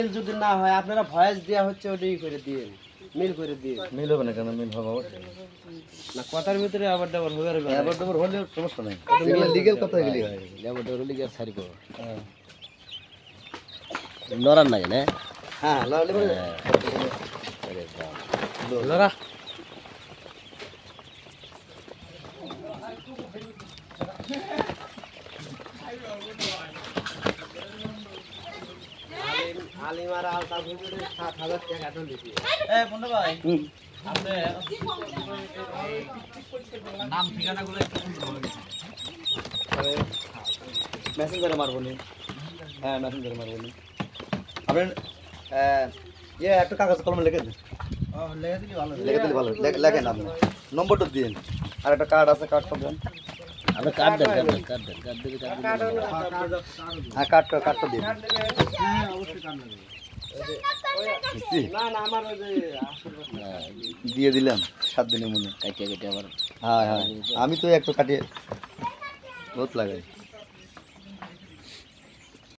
মিল যদি না হয় আপনারা ভয়েস দেওয়া হচ্ছে ওটাই করে দিয়ে মিল করে দিয়ে মিল হবে না কেন? মিল হবে অবশ্যই। না কথার ভিতরে আবার ডাবল হবে আর আবার তোমার হলে সমস্যা নাই, লিগ্যাল কথা এগুলি হয় যেমন ডরলি গিয়ে ছাড়ি পাবো নরার নাই না হ্যাঁ লালে বলে আরে বাপ লরা আলিমার আলতা ভিতরে ৭,০০০ টাকা তো লিখি এই বন্ধু ভাই আপনি নাম ঠিকানাগুলো একটু বলে দিন। মেসেঞ্জারে মারবো নি। হ্যাঁ মেসেঞ্জারে মারবো নি। আপনি একটা কাগজ কলমে লিখে দিন। লিখে দিলে ভালো। লেখেন আপনি নম্বরটা দিন। আর একটা কার্ড আছে, কার্ড সব দেন। আমরা কার্ড দেন কার্ড দিলে হ্যাঁ কার্ডটা দিন। হ্যাঁ অবশ্যই কাম নেবে বুঝছি? না না আমার ওই যে আসলে দিয়ে দিলাম 7 দিনের মনে। কাটিয়ে কেটে আবার হ্যাঁ হ্যাঁ আমি তো একটু কাটিয়ে বহুত লাগাই।